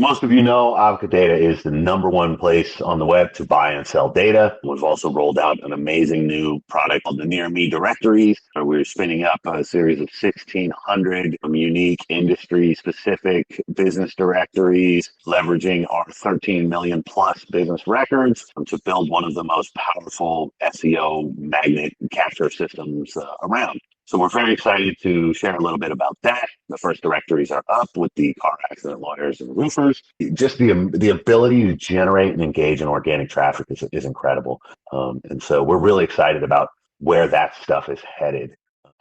Most of you know Avica Data is the number one place on the web to buy and sell data. We've also rolled out an amazing new product called the nearme Directories. We're spinning up a series of 1,600 unique industry-specific business directories, leveraging our 13 million plus business records to build one of the most powerful SEO magnet capture systems around. So we're very excited to share a little bit about that. The first directories are up with the car accident lawyers and roofers. Just the ability to generate and engage in organic traffic is incredible. And so we're really excited about where that stuff is headed.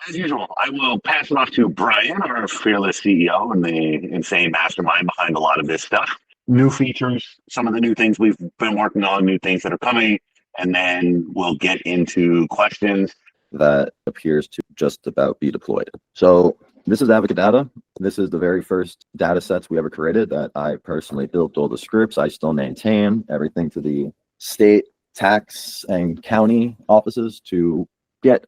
As usual, I will pass it off to Brian, our fearless CEO and the insane mastermind behind a lot of this stuff. New features, some of the new things we've been working on, new things that are coming, and then we'll get into questions that appears to just about be deployed. So this is Avica Data. This is the very first data sets we ever created that I personally built all the scripts. I still maintain everything to the state, tax, and county offices to get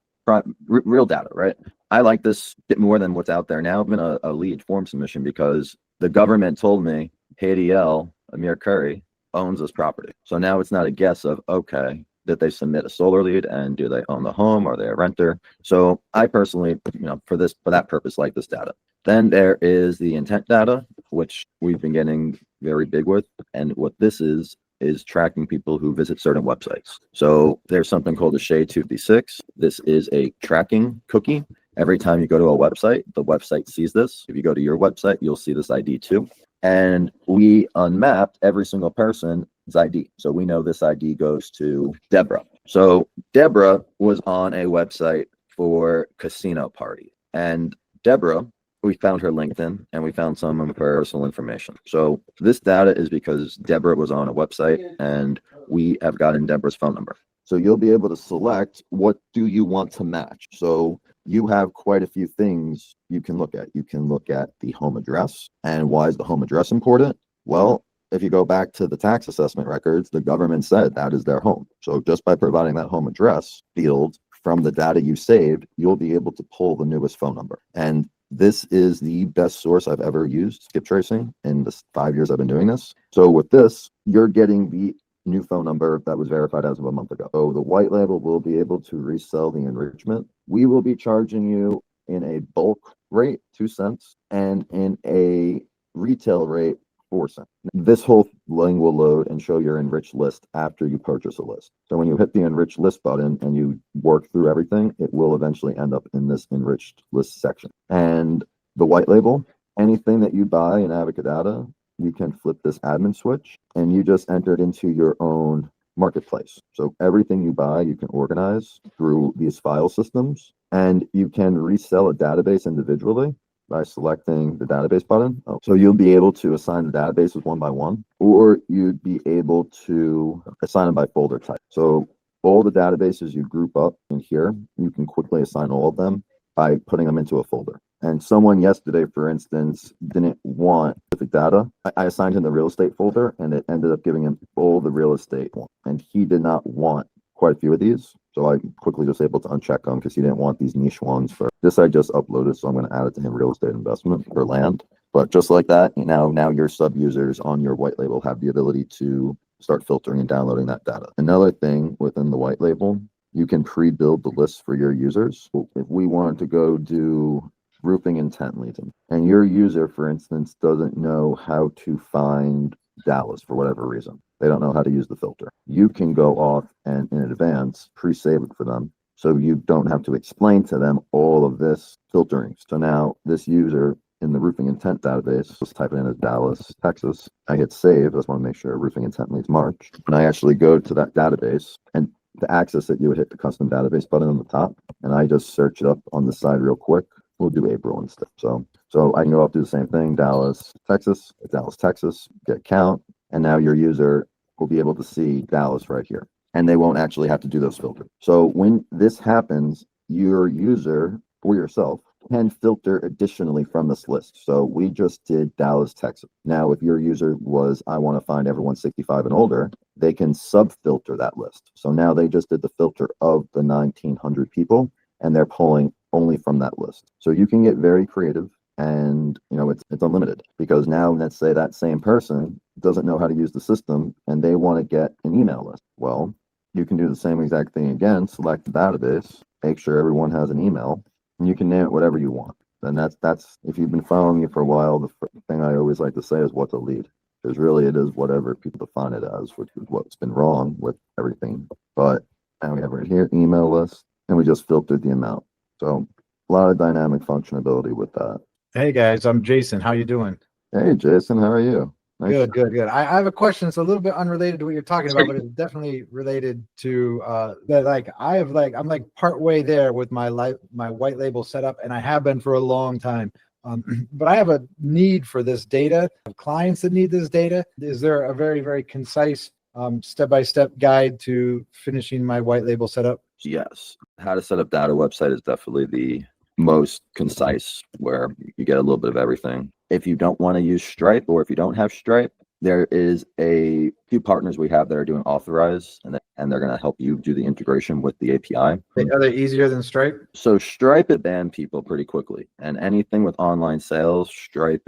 real data, right? I like this bit more than what's out there now. I've been a lead form submission because the government told me, hey, ADL, Amir Curry, owns this property. So now it's not a guess of, okay, that they submit a solar lead and do they own the home? Are they a renter? So I personally, for that purpose, like this data. Then there is the intent data, which we've been getting very big with. And what this is tracking people who visit certain websites. So there's something called a SHA-256. This is a tracking cookie. Every time you go to a website, the website sees this. If you go to your website, you'll see this ID too. And we unmapped every single person's ID. So we know this ID goes to Deborah. So Deborah was on a website for casino party. And Deborah, we found her LinkedIn and we found some of her personal information. So this data is because Deborah was on a website and we have gotten Deborah's phone number. So you'll be able to select what do you want to match. So you have quite a few things you can look at. You can look at the home address. And why is the home address important? Well, if you go back to the tax assessment records, the government said that is their home. So just by providing that home address field from the data you saved, you'll be able to pull the newest phone number. And this is the best source I've ever used, Skiptracing, in the 5 years I've been doing this. So with this, you're getting the new phone number that was verified as of a month ago. So the white label will be able to resell the enrichment. We will be charging you in a bulk rate, 2 cents, and in a retail rate, 4 cents. This whole thing will load and show your enriched list after you purchase a list. So when you hit the enriched list button and you work through everything, it will eventually end up in this enriched list section. And the white label, anything that you buy in Avica Data, you can flip this admin switch and you just enter it into your own marketplace. So everything you buy, you can organize through these file systems and you can resell a database individually by selecting the database button. So you'll be able to assign the databases one by one, or you'd be able to assign them by folder type. So all the databases you group up in here, you can quickly assign all of them by putting them into a folder. And someone yesterday, for instance, didn't want the data. I assigned him the real estate folder and it ended up giving him all the real estate one. And he did not want quite a few of these. So I quickly just able to uncheck them because he didn't want these niche ones for this. I just uploaded, so I'm going to add it to him, real estate investment for land. But just like that, now your sub users on your white label have the ability to start filtering and downloading that data. Another thing within the white label, you can pre-build the list for your users. If we wanted to go do roofing intent leads, and your user, for instance, doesn't know how to find Dallas for whatever reason, they don't know how to use the filter, you can go off and in advance pre-save it for them so you don't have to explain to them all of this filtering. So now this user in the roofing intent database, just type it in as Dallas, Texas. I hit save. I just want to make sure roofing intent leads March. And I actually go to that database, and to access it, you would hit the custom database button on the top, and I just search it up on the side real quick. We'll do April instead. So I can go up, do the same thing, Dallas, Texas, get count, and now your user will be able to see Dallas right here. And they won't actually have to do those filters. So when this happens, your user or yourself can filter additionally from this list. So we just did Dallas, Texas. Now, if your user was, I want to find everyone 65 and older, they can sub-filter that list. So now they just did the filter of the 1,900 people, and they're pulling only from that list. So you can get very creative and it's unlimited, because now let's say that same person doesn't know how to use the system and they want to get an email list. Well, you can do the same exact thing again, select the database, make sure everyone has an email, and you can name it whatever you want. And that's if you've been following me for a while, the thing I always like to say is what's a lead, because really it is whatever people define it as, which is what's been wrong with everything. But now we have right here email list, and we just filtered the amount. So a lot of dynamic functionality with that. Hey guys, I'm Jason. How you doing? Hey Jason, how are you? Nice. Good. I have a question. It's a little bit unrelated to what you're talking about, but it's definitely related to that. I'm like part way there with my white label setup, and I have been for a long time. But I have a need for this data. I have clients that need this data. Is there a very, very concise step-by-step guide to finishing my white label setup? Yes. How to set up data website is definitely the most concise, where you get a little bit of everything. If you don't want to use Stripe, or if you don't have Stripe, there is a few partners we have that are doing Authorize, and they're going to help you do the integration with the API. Are they easier than Stripe? So Stripe, it ban people pretty quickly, and anything with online sales, Stripe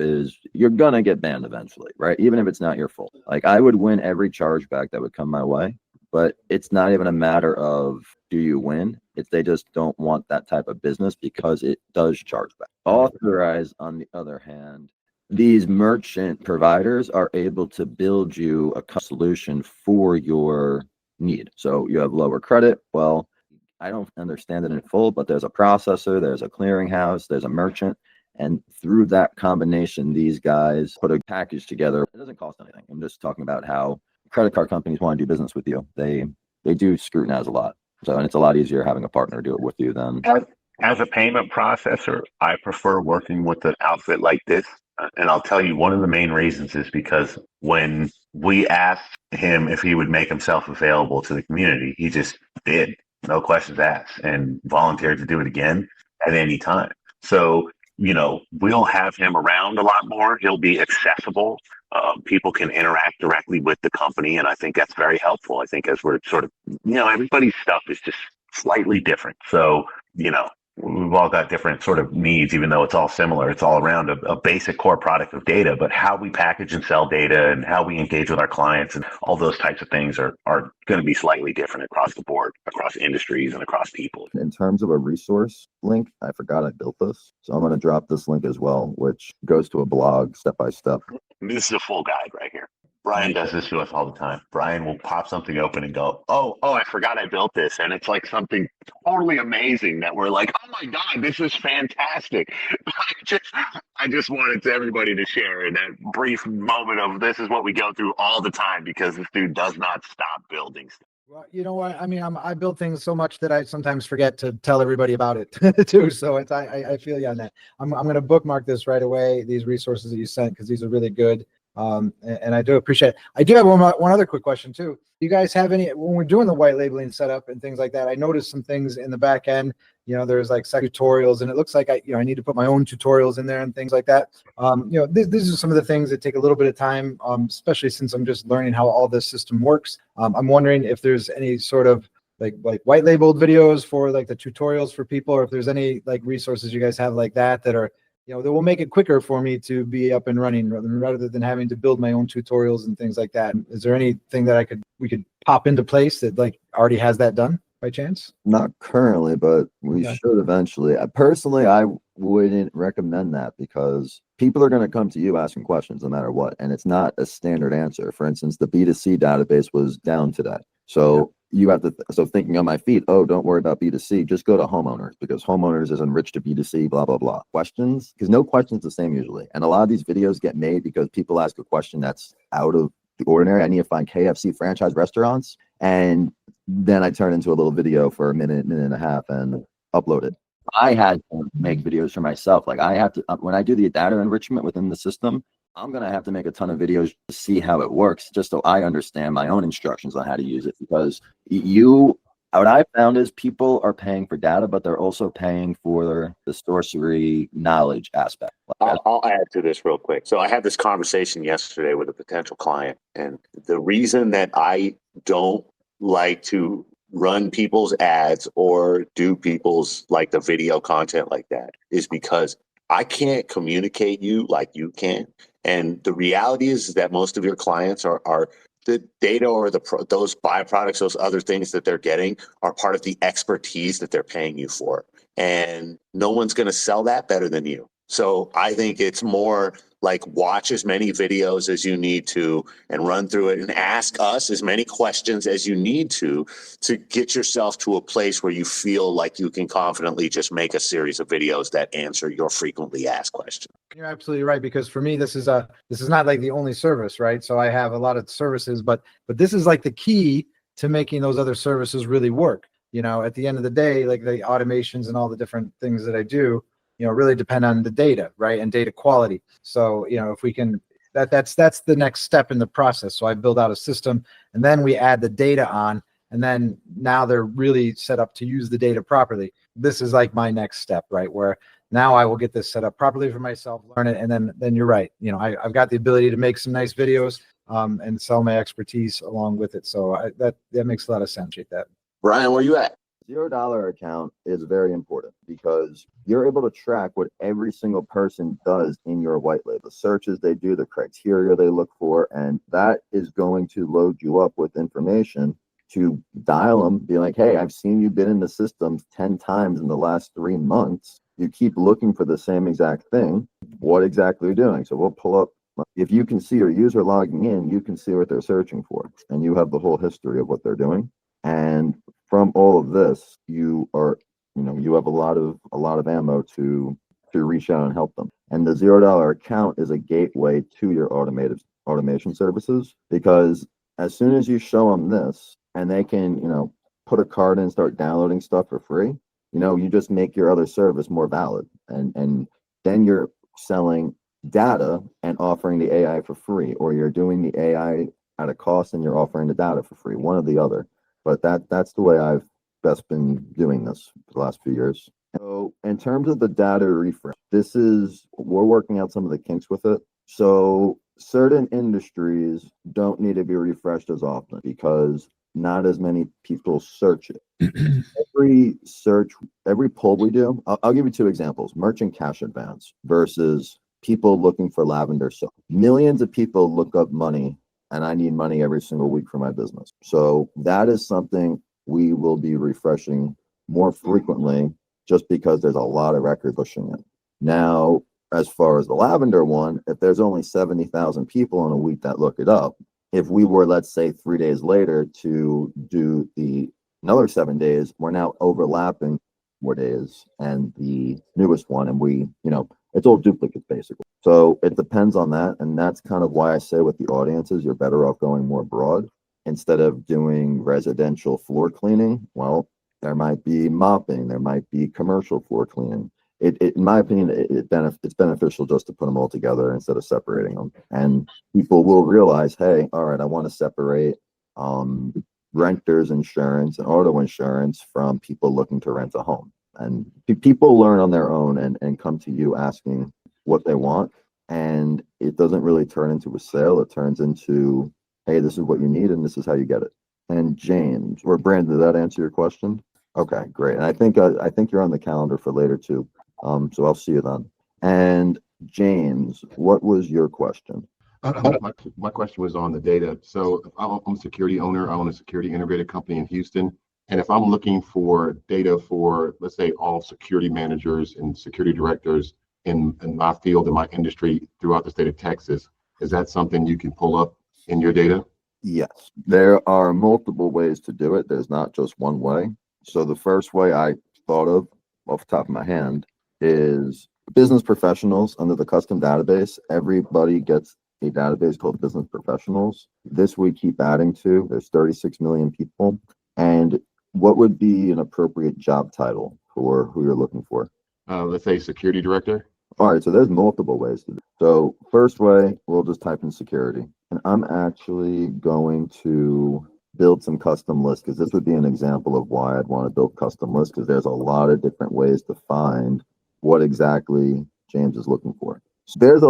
you're going to get banned eventually, right? Even if it's not your fault. Like, I would win every chargeback that would come my way, but it's not even a matter of do you win. It's they just don't want that type of business because it does charge back. Authorize, on the other hand, these merchant providers are able to build you a solution for your need. So you have lower credit. Well, I don't understand it in full, but there's a processor, there's a clearinghouse, there's a merchant. And through that combination, these guys put a package together. It doesn't cost anything. I'm just talking about how credit card companies want to do business with you. They do scrutinize a lot. So, and it's a lot easier having a partner do it with you than. As a payment processor, I prefer working with an outfit like this. And I'll tell you, one of the main reasons is because when we asked him if he would make himself available to the community, he just did, no questions asked, and volunteered to do it again at any time. So, we'll have him around a lot more. He'll be accessible. People can interact directly with the company, and I think that's very helpful. I think as we're sort of, everybody's stuff is just slightly different. So, we've all got different sort of needs, even though it's all similar. It's all around a basic core product of data, but how we package and sell data and how we engage with our clients and all those types of things are going to be slightly different across the board, across industries and across people. In terms of a resource link, I forgot I built this. So I'm going to drop this link as well, which goes to a blog step by step. This is a full guide right here. Brian does this to us all the time. Brian will pop something open and go, oh, I forgot I built this. And it's like something totally amazing that we're like, oh my God, this is fantastic. I just wanted everybody to share in that brief moment of this is what we go through all the time, because this dude does not stop building stuff. Well, you know what? I mean, I build things so much that I sometimes forget to tell everybody about it too. So I feel you on that. I'm going to bookmark this right away, these resources that you sent, because these are really good. And I do appreciate it. I do have one other quick question too. Do you guys have any, when we're doing the white labeling setup and things like that, I noticed some things in the back end, there's like tutorials, and it looks like I need to put my own tutorials in there and things like that. These are some of the things that take a little bit of time, especially since I'm just learning how all this system works. I'm wondering if there's any sort of like white labeled videos for like the tutorials for people, or if there's any like resources you guys have like that are, that will make it quicker for me to be up and running rather than having to build my own tutorials and things like that. Is there anything that we could pop into place that like already has that done by chance? Not currently, but we should eventually. Personally, I wouldn't recommend that, because people are going to come to you asking questions no matter what, and it's not a standard answer. For instance, the B2C database was down today. So you have to, so thinking on my feet, oh, don't worry about B2C, just go to homeowners, because homeowners is enriched to B2C, blah, blah, blah. Questions, because no question's the same usually. And a lot of these videos get made because people ask a question that's out of the ordinary. I need to find KFC franchise restaurants. And then I turn into a little video for a minute and a half and upload it. I had to make videos for myself. Like I have to, when I do the data enrichment within the system, I'm going to have to make a ton of videos to see how it works, just so I understand my own instructions on how to use it. Because what I found is people are paying for data, but they're also paying for the sorcery knowledge aspect. I'll add to this real quick. So I had this conversation yesterday with a potential client, and the reason that I don't like to run people's ads or do people's like the video content like that is because I can't communicate you like you can. And the reality is that most of your clients are the data or those byproducts, those other things that they're getting are part of the expertise that they're paying you for. And no one's going to sell that better than you. So I think it's more like watch as many videos as you need to and run through it and ask us as many questions as you need to get yourself to a place where you feel like you can confidently just make a series of videos that answer your frequently asked questions. You're absolutely right, because for me, this is not like the only service, right? So I have a lot of services, but this is like the key to making those other services really work. At the end of the day, like the automations and all the different things that I do, really depend on the data, right? And data quality. So, if we can, that's the next step in the process. So I build out a system, and then we add the data on, and then now they're really set up to use the data properly. This is like my next step, right? Where now I will get this set up properly for myself, learn it, and then you're right. I've got the ability to make some nice videos and sell my expertise along with it. So that makes a lot of sense. That. Brian, where you at? $0 account is very important because you're able to track what every single person does in your white label, the searches they do, the criteria they look for, and that is going to load you up with information to dial them, be like, hey, I've seen you've been in the system 10 times in the last 3 months. You keep looking for the same exact thing. What exactly are you doing? So we'll pull up. If you can see your user logging in, you can see what they're searching for, and you have the whole history of what they're doing. And from all of this, you have a lot of ammo to reach out and help them. And the $0 account is a gateway to your automation services, because as soon as you show them this and they can, put a card in and start downloading stuff for free, you just make your other service more valid. And then you're selling data and offering the AI for free, or you're doing the AI at a cost and you're offering the data for free, one or the other. But that's the way I've best been doing this for the last few years. So in terms of the data refresh, we're working out some of the kinks with it. So certain industries don't need to be refreshed as often because not as many people search it. Every poll we do, I'll give you 2 examples: merchant cash advance versus people looking for lavender soap. Millions of people look up money, and I need money every single week for my business. So that is something we will be refreshing more frequently, just because there's a lot of record pushing it. Now, as far as the lavender one, if there's only 70,000 people in a week that look it up, if we were, let's say, 3 days later to do another 7 days, we're now overlapping 4 days and the newest one, and it's all duplicates basically. So it depends on that, and that's kind of why I say with the audiences, you're better off going more broad instead of doing residential floor cleaning. Well, there might be mopping, there might be commercial floor cleaning. In my opinion, it's beneficial just to put them all together instead of separating them. And people will realize, hey, all right, I want to separate renters insurance and auto insurance from people looking to rent a home. And people learn on their own and come to you asking what they want. And it doesn't really turn into a sale. It turns into, hey, this is what you need and this is how you get it. And James or Brandon, did that answer your question? Okay, great. And I think you're on the calendar for later too. So I'll see you then. And James, what was your question? My question was on the data. So I'm a security owner. I own a security integrated company in Houston. And if I'm looking for data for, let's say, all security managers and security directors in my field, in my industry throughout the state of Texas, is that something you can pull up in your data? Yes, there are multiple ways to do it. There's not just one way. So the first way I thought of off the top of my hand is business professionals under the custom database. Everybody gets a database called business professionals. This we keep adding to. There's 36 million people. And what would be an appropriate job title for who you're looking for? Let's say security director. All right, so there's multiple ways to do it. So first way, we'll just type in security. And I'm actually going to build some custom lists, because this would be an example of why I'd want to build custom lists, because there's a lot of different ways to find what exactly James is looking for. So there's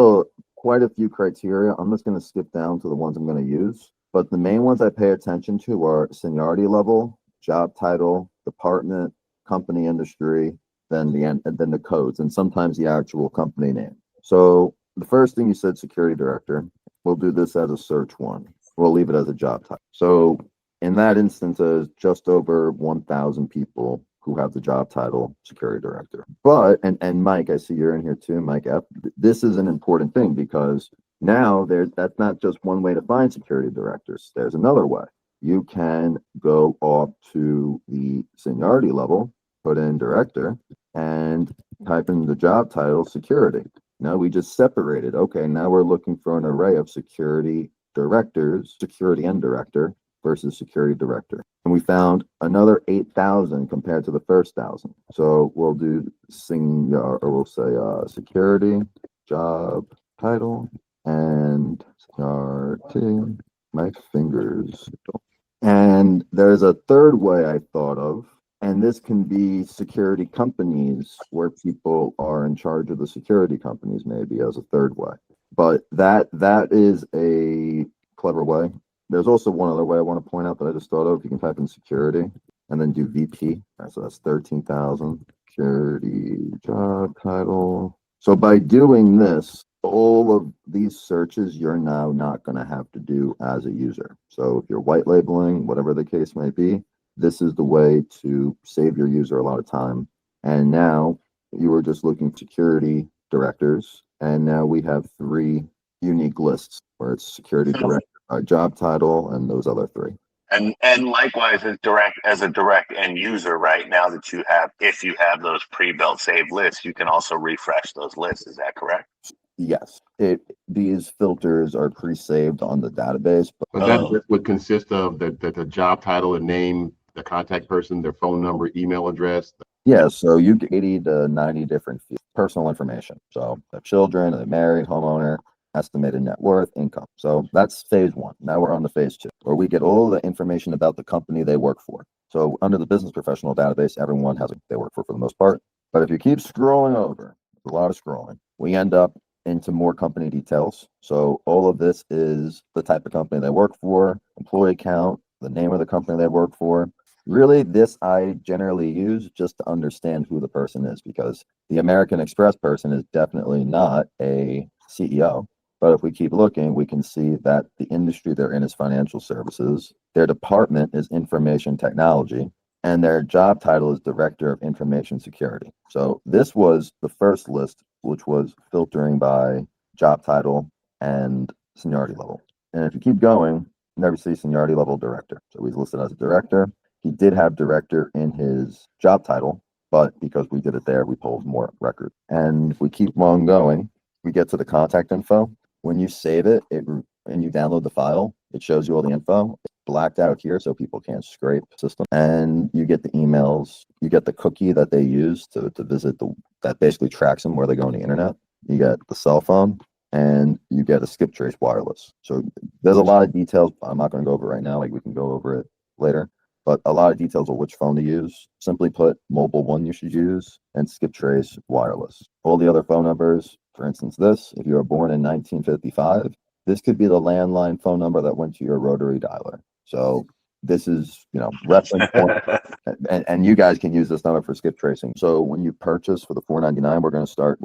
quite a few criteria. I'm just going to skip down to the ones I'm going to use. But the main ones I pay attention to are seniority level, job title, department, company industry, then the codes, and sometimes the actual company name. So the first thing you said, security director. We'll do this as a search one. We'll leave it as a job type. So in that instance, there's just over 1,000 people who have the job title security director. But and Mike, I see you're in here too, Mike F. This is an important thing because now that's not just one way to find security directors. There's another way. You can go off to the seniority level, put in director, and type in the job title security. Now we just separated. Okay, now we're looking for an array of security directors, security and director versus security director. And we found another 8,000 compared to the first 1,000. So we'll do we'll say security, job title, and starting my fingers. And there's a third way I thought of, and this can be security companies where people are in charge of the security companies, maybe as a third way. But that is a clever way. There's also one other way I want to point out that I just thought of. You can type in security and then do VP. So that's 13,000. Security job title. So by doing this, all of these searches you're now not going to have to do as a user. So if you're white labeling, whatever the case may be, this is the way to save your user a lot of time. And now you were just looking security directors, and now we have 3 unique lists where it's security director, job title, and those other 3. And likewise, as a direct end user, right now that you have, if you have those pre-built saved lists, you can also refresh those lists. Is that correct? Yes, these filters are pre-saved on the database. But that would consist of the job title, the name, the contact person, their phone number, email address. Yeah, so you get 80 to 90 different fields, personal information. So the children, the married, homeowner, estimated net worth, income. So that's phase 1. Now we're on to phase 2, where we get all the information about the company they work for. So under the business professional database, everyone has they work for the most part. But if you keep scrolling over, a lot of scrolling, we end up into more company details. So all of this is the type of company they work for, employee count, the name of the company they work for. Really, this I generally use just to understand who the person is, because the American Express person is definitely not a CEO. But if we keep looking, we can see that the industry they're in is financial services. Their department is information technology, and their job title is Director of Information Security. So this was the first list, which was filtering by job title and seniority level. And if you keep going, you never see seniority level director. So he's listed as a director. He did have director in his job title, but because we did it there, we pulled more records. And if we keep on going, we get to the contact info. When you save it, and you download the file, it shows you all the info. It's blacked out here so people can't scrape the system. And you get the emails, you get the cookie that they use to visit that basically tracks them where they go on the internet. You get the cell phone, and you get a Skiptrace wireless. So there's a lot of details. I'm not going to go over right now. Like, we can go over it later. But a lot of details of which phone to use. Simply put, mobile one you should use, and Skiptrace wireless. All the other phone numbers, for instance, if you were born in 1955, this could be the landline phone number that went to your rotary dialer. So this is, reference point, and you guys can use this number for skip tracing. So when you purchase for the $4.99, we're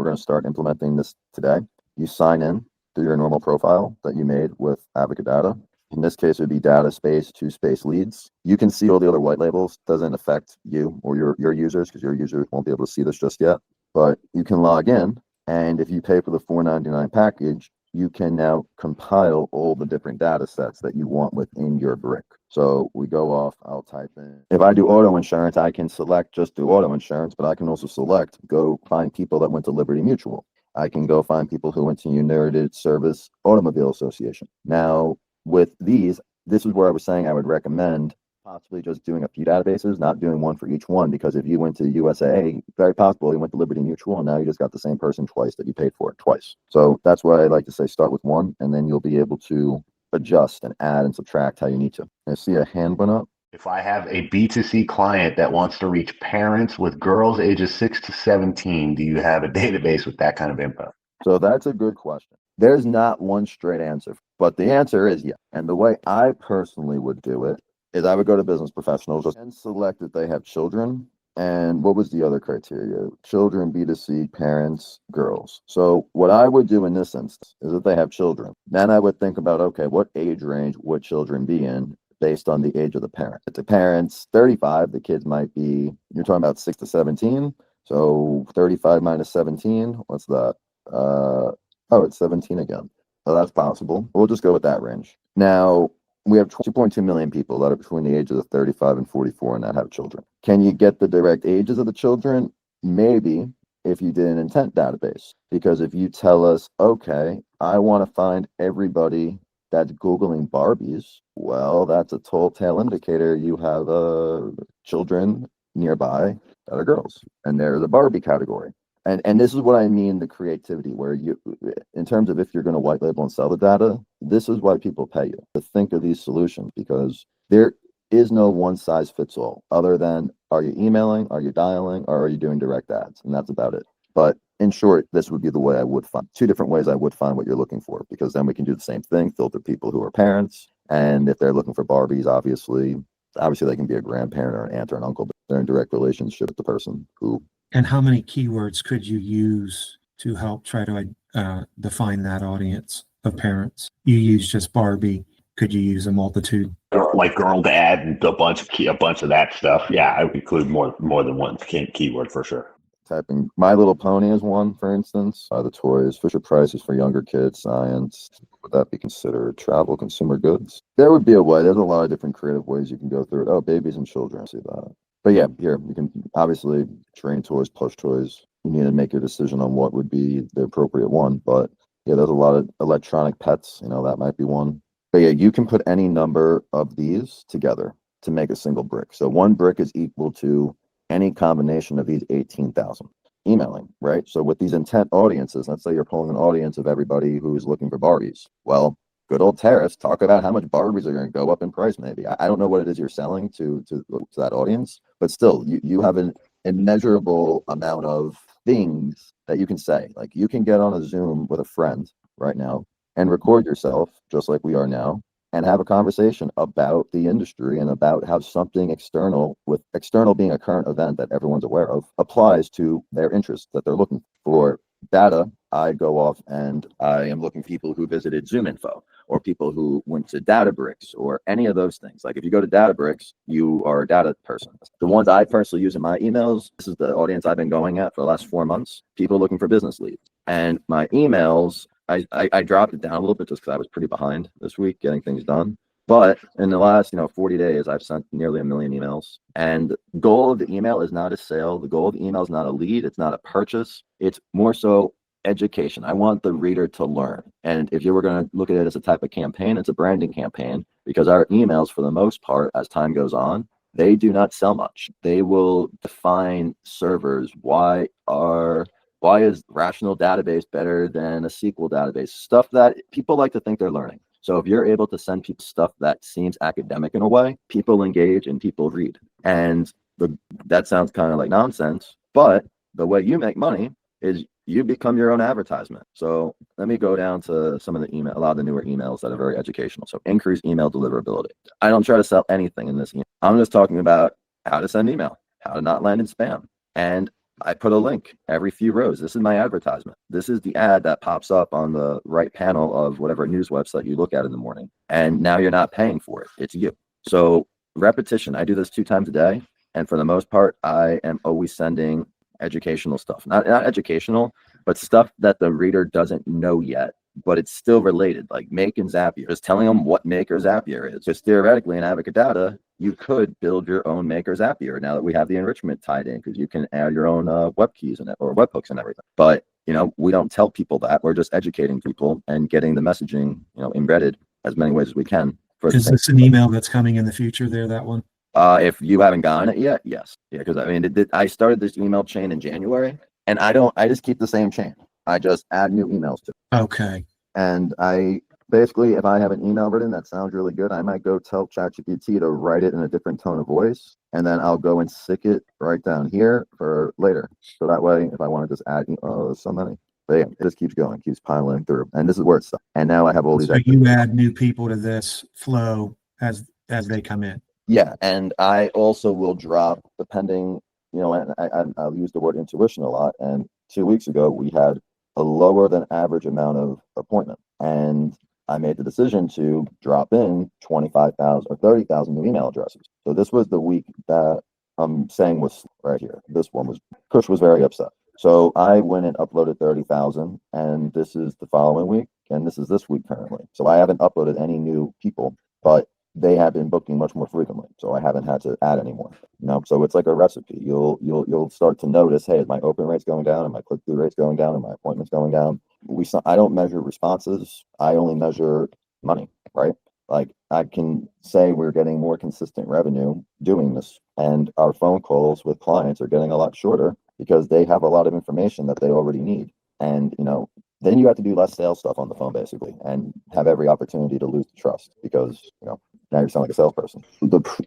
going to start implementing this today. You sign in through your normal profile that you made with Avocadata. In this case, it would be data space 2 space leads. You can see all the other white labels. Doesn't affect you or your users, because your users won't be able to see this just yet. But you can log in, and if you pay for the $4.99 package, you can now compile all the different data sets that you want within your brick. So we go off, I'll type in. If I do auto insurance, I can select just do auto insurance, but I can also select go find people that went to Liberty Mutual. I can go find people who went to United Service Automobile Association. Now, with these, this is where I was saying I would recommend possibly just doing a few databases, not doing one for each one, because if you went to USAA, very possible you went to Liberty Mutual, and now you just got the same person twice that you paid for it twice. So that's why I like to say start with one, and then you'll be able to adjust and add and subtract how you need to. I see a hand went up. If I have a B2C client that wants to reach parents with girls ages 6 to 17, do you have a database with that kind of info? So that's a good question. There's not one straight answer, but the answer is yes. And the way I personally would do it is I would go to business professionals and select that they have children And what was the other criteria? Children, B2C, parents, girls. So what I would do in this instance is if they have children, then I would think about, okay, what age range would children be in based on the age of the parent? If the parent's 35, the kids might be, you're talking about 6 to 17. So 35 minus 17, what's that? It's 17 again. So that's possible. We'll just go with that range. Now, we have 2.2 million people that are between the ages of 35 and 44 and that have children. Can you get the direct ages of the children? Maybe, if you did an intent database. Because if you tell us, okay, I want to find everybody that's Googling Barbies, well, that's a telltale indicator you have children nearby that are girls. And there's a Barbie category. And this is what I mean, the creativity, where you, in terms of if you're going to white label and sell the data, this is why people pay you to think of these solutions, because there is no one size fits all, other than are you emailing, are you dialing, or are you doing direct ads? And that's about it. But in short, this would be the way I would find, two different ways I would find what you're looking for, because then we can do the same thing, filter people who are parents. And if they're looking for Barbies, obviously they can be a grandparent or an aunt or an uncle, but they're in direct relationship with the person who. And how many keywords could you use to help try to define that audience of parents? You use just Barbie. Could you use a multitude? Like girl dad and a bunch of that stuff. Yeah, I would include more than one keyword for sure. Typing My Little Pony is one, for instance. The toys, Fisher Price is for younger kids, science. Would that be considered travel, consumer goods? There would be a way. There's a lot of different creative ways you can go through it. Oh, babies and children. See that. But yeah, here you can obviously train toys, plush toys. You need to make your decision on what would be the appropriate one. But yeah, there's a lot of electronic pets. That might be one. But yeah, you can put any number of these together to make a single brick. So one brick is equal to any combination of these 18,000 emailing, right? So with these intent audiences, let's say you're pulling an audience of everybody who's looking for Barbies. Well, good old tariffs, talk about how much Barbies are going to go up in price. Maybe I don't know what it is you're selling to that audience, but still, you have an immeasurable amount of things that you can say. Like you can get on a Zoom with a friend right now and record yourself just like we are now and have a conversation about the industry and about how something external, with external being a current event that everyone's aware of, applies to their interests that they're looking for. Data, I go off and I am looking for people who visited Zoom Info or people who went to Databricks or any of those things. Like if you go to Databricks, you are a data person. The ones I personally use in my emails, this is the audience I've been going at for the last 4 months, people looking for business leads. And my emails, I dropped it down a little bit just because I was pretty behind this week getting things done. But in the last, 40 days, I've sent nearly 1 million emails. And the goal of the email is not a sale. The goal of the email is not a lead. It's not a purchase. It's more so education. I want the reader to learn. And if you were going to look at it as a type of campaign, it's a branding campaign, because our emails, for the most part, as time goes on, they do not sell much. They will define servers. Why is rational database better than a SQL database? Stuff that people like to think they're learning. So if you're able to send people stuff that seems academic in a way, people engage and people read. And that sounds kind of like nonsense, but the way you make money is you become your own advertisement. So let me go down to some of the a lot of the newer emails that are very educational. So increase email deliverability. I don't try to sell anything in this email. I'm just talking about how to send email, how to not land in spam. And I put a link every few rows. This is my advertisement. This is the ad that pops up on the right panel of whatever news website you look at in the morning. And now you're not paying for it. It's you. So repetition. I do this 2 times a day. And for the most part, I am always sending educational stuff. Not educational, but stuff that the reader doesn't know yet, but it's still related, like Make and Zapier. Just telling them what Make or Zapier is. Because theoretically in Advocate Data, you could build your own Make or Zapier now that we have the enrichment tied in, because you can add your own web keys in it or webhooks and everything. But we don't tell people that. We're just educating people and getting the messaging embedded as many ways as we can. Is this an email that's coming in the future there, that one? If you haven't gotten it yet, yes. Yeah, because I started this email chain in January, and I just keep the same chain. I just add new emails to it. Okay. And I basically, if I have an email written that sounds really good, I might go tell ChatGPT to write it in a different tone of voice, and then I'll go and stick it right down here for later. So that way, if I want to just add, so many. But yeah, it just keeps going, keeps piling through. And this is where it's stuck. And now I have all these. So you add new people to this flow as they come in. Yeah, and I also will drop, depending, and I'll use the word intuition a lot. And 2 weeks ago, we had a lower than average amount of appointment. And I made the decision to drop in 25,000 or 30,000 new email addresses. So this was the week that I'm saying was right here. This one was, Kush was very upset. So I went and uploaded 30,000, and this is the following week, and this is this week currently. So I haven't uploaded any new people, but they have been booking much more frequently. So I haven't had to add anymore. So it's like a recipe. You'll start to notice, hey, is my open rates going down? Are my click-through rates going down? Are my appointments going down? I don't measure responses. I only measure money, right? Like I can say we're getting more consistent revenue doing this, and our phone calls with clients are getting a lot shorter because they have a lot of information that they already need. And then you have to do less sales stuff on the phone basically, and have every opportunity to lose the trust because now you sound like a salesperson.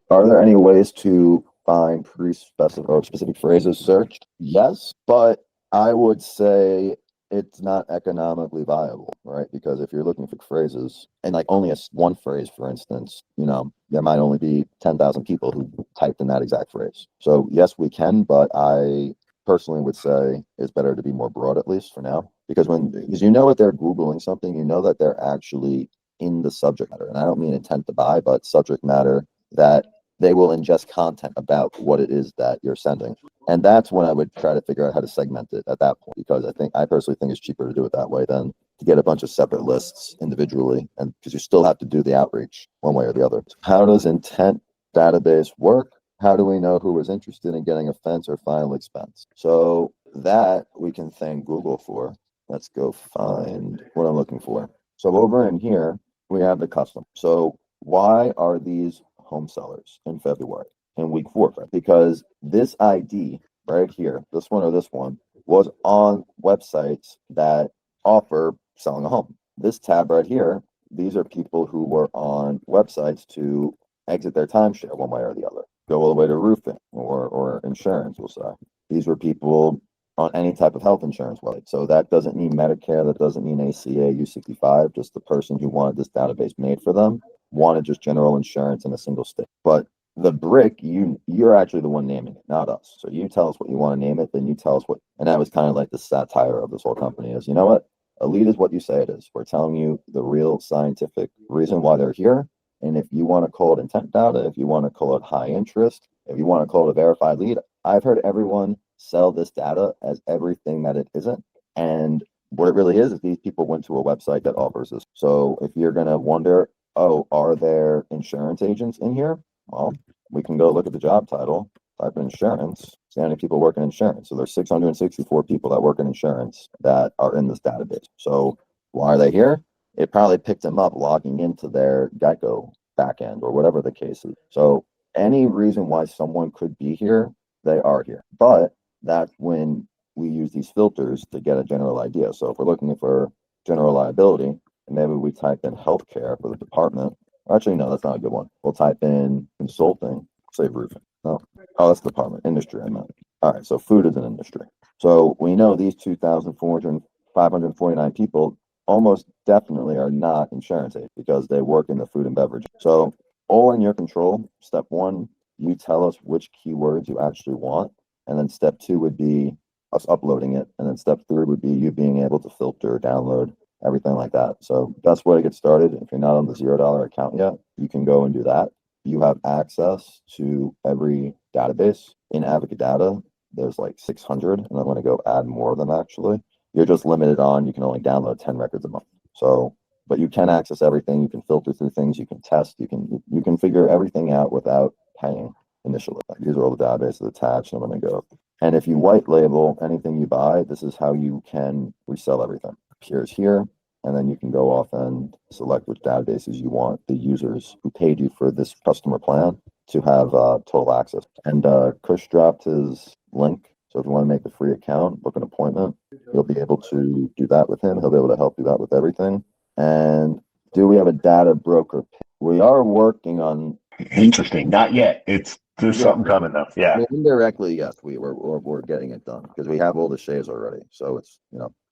Are there any ways to find pre-specific or specific phrases searched? Yes, but I would say it's not economically viable, right? Because if you're looking for phrases and like only one phrase, for instance, there might only be 10,000 people who typed in that exact phrase. So yes, we can, but I personally would say it's better to be more broad, at least for now, because that they're Googling something, that they're actually in the subject matter. And I don't mean intent to buy, but subject matter that they will ingest content about what it is that you're sending. And that's when I would try to figure out how to segment it at that point, because I personally think it's cheaper to do it that way than to get a bunch of separate lists individually, and because you still have to do the outreach one way or the other. How does intent database work? How do we know who is interested in getting a fence or final expense? So that we can thank Google for. Let's go find what I'm looking for. So over in here, we have the custom. So why are these home sellers in February in week 4? Because this ID right here, this one or this one, was on websites that offer selling a home. This tab right here, these are people who were on websites to exit their timeshare one way or the other, go all the way to roofing or insurance, we'll say. These were people on any type of health insurance wallet. So that doesn't mean Medicare, that doesn't mean ACA, U65, just the person who wanted this database made for them, wanted just general insurance in a single state. But the brick, you're actually the one naming it, not us. So you tell us what you want to name it, then you tell us what, and that was kind of like the satire of this whole company is, what? Elite is what you say it is. We're telling you the real scientific reason why they're here. And if you want to call it intent data, if you want to call it high interest, if you want to call it a verified lead, I've heard everyone sell this data as everything that it isn't. And what it really is these people went to a website that offers this. So if you're going to wonder, are there insurance agents in here? Well, we can go look at the job title, type in insurance, see how many people work in insurance. So there's 664 people that work in insurance that are in this database. So why are they here? It probably picked them up logging into their Geico backend or whatever the case is. So any reason why someone could be here, they are here. But that's when we use these filters to get a general idea. So if we're looking for general liability, maybe we type in healthcare for the department. Actually, no, that's not a good one. We'll type in consulting, say roofing. No, that's the department, industry, I meant. All right, so food is an industry. So we know these 549 people almost definitely are not insurance agents because they work in the food and beverage. So all in your control. Step 1, you tell us which keywords you actually want. And then step 2 would be us uploading it. And then step 3 would be you being able to filter, download, everything like that. So that's where to get started. If you're not on the $0 account yet, you can go and do that. You have access to every database in Advocate Data. There's like 600, and I'm going to go add more of them actually. You're just limited on, you can only download 10 records a month. So, but you can access everything. You can filter through things, you can test, you can figure everything out without paying initially. These are all the databases attached, and I'm going to go. And if you white label anything you buy, this is how you can resell everything. Appears here, and then you can go off and select which databases you want the users who paid you for this customer plan to have total access. And Kush dropped his link. So if you want to make a free account, book an appointment, you'll be able to do that with him. He'll be able to help you out with everything. And do we have a data broker? We are working on. Interesting. Not yet. There's something coming though. Yeah. I mean, indirectly, yes, we're getting it done because we have all the shays already. So it's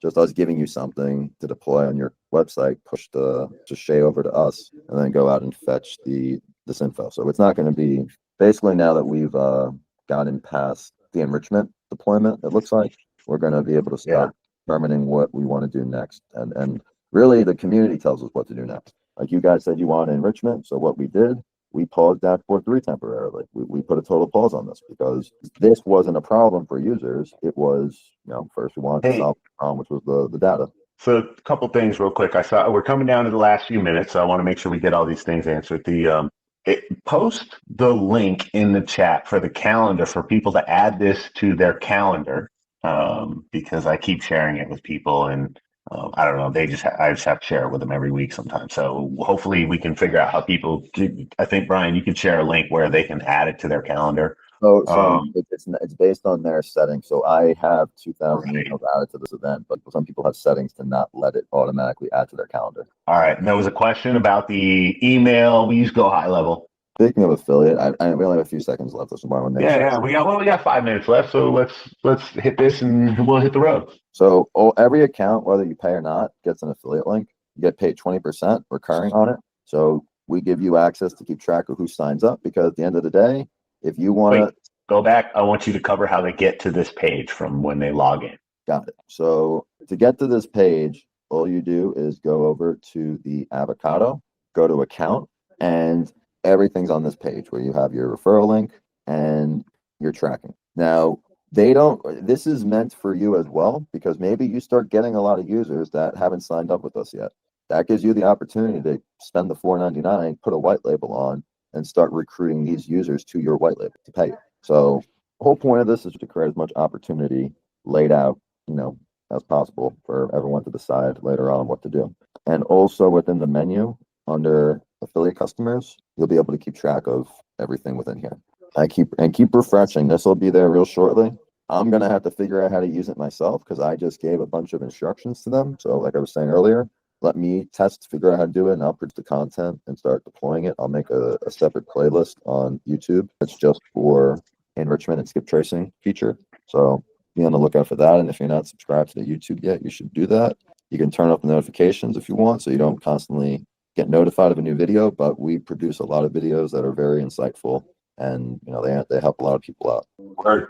just us giving you something to deploy on your website, push the shay over to us, and then go out and fetch this info. So it's not going to be basically now that we've gotten past the enrichment deployment, it looks like. We're going to be able to start determining what we want to do next. And really the community tells us what to do next. Like you guys said, you want enrichment. So what we did, we paused dashboard 3 temporarily. We put a total pause on this because this wasn't a problem for users. It was, first we wanted to solve the problem, which was the data. So a couple things real quick. I saw we're coming down to the last few minutes, so I want to make sure we get all these things answered. Post the link in the chat for the calendar for people to add this to their calendar, because I keep sharing it with people and I don't know, I just have to share it with them every week sometimes. So hopefully we can figure out how people I think, Brian, you could share a link where they can add it to their calendar. So it's based on their settings. So I have 2,000 emails added to this event, but some people have settings to not let it automatically add to their calendar. All right. And there was a question about the email. We use Go High Level. Speaking of affiliate, we only have a few seconds left. So we got 5 minutes left. So let's hit this and we'll hit the road. So every account, whether you pay or not, gets an affiliate link. You get paid 20% recurring on it. So we give you access to keep track of who signs up, because at the end of the day, if you want to go back, I want you to cover how they get to this page from when they log in. Got it. So to get to this page, all you do is go over to the avocado, go to account, and everything's on this page where you have your referral link and your tracking. Now, this is meant for you as well, because maybe you start getting a lot of users that haven't signed up with us yet. That gives you the opportunity to spend the $4.99, put a white label on, and start recruiting these users to your white label to pay you. So the whole point of this is to create as much opportunity laid out, as possible for everyone to decide later on what to do. And also within the menu under affiliate customers, you'll be able to keep track of everything within here. Keep refreshing. This will be there real shortly. I'm going to have to figure out how to use it myself, because I just gave a bunch of instructions to them. So like I was saying earlier, let me figure out how to do it, and I'll produce the content and start deploying it. I'll make a separate playlist on YouTube. It's just for enrichment and Skiptracing feature. So be on the lookout for that. And if you're not subscribed to the YouTube yet, you should do that. You can turn off the notifications if you want, so you don't constantly get notified of a new video. But we produce a lot of videos that are very insightful, and they help a lot of people out.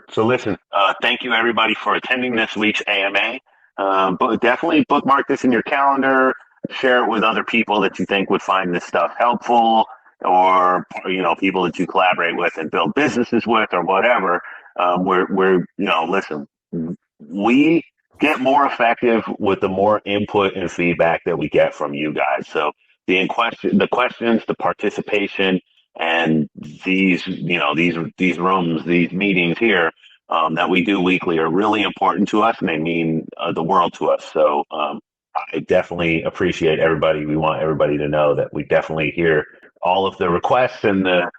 So listen, thank you everybody for attending this week's AMA. But definitely bookmark this in your calendar, share it with other people that you think would find this stuff helpful, or people that you collaborate with and build businesses with, or whatever. Listen, we get more effective with the more input and feedback that we get from you guys. So the questions, the participation, and these rooms, these meetings here that we do weekly are really important to us, and they mean the world to us. So I definitely appreciate everybody. We want everybody to know that we definitely hear all of the requests and the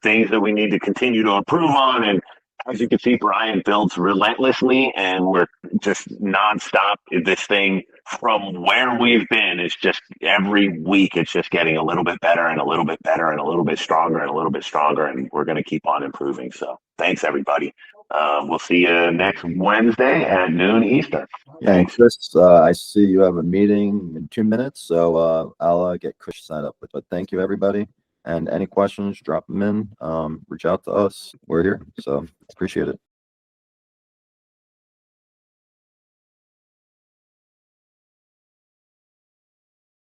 things that we need to continue to improve on. And as you can see, Brian builds relentlessly, and we're just nonstop. This thing, from where we've been, is just every week it's just getting a little bit better and a little bit better and a little bit stronger and a little bit stronger, and we're going to keep on improving. So thanks everybody. We'll see you next Wednesday at noon Eastern. Thanks, Chris. I see you have a meeting in 2 minutes, so I'll get Chris signed up. But thank you everybody. And any questions, drop them in, reach out to us. We're here. So appreciate it.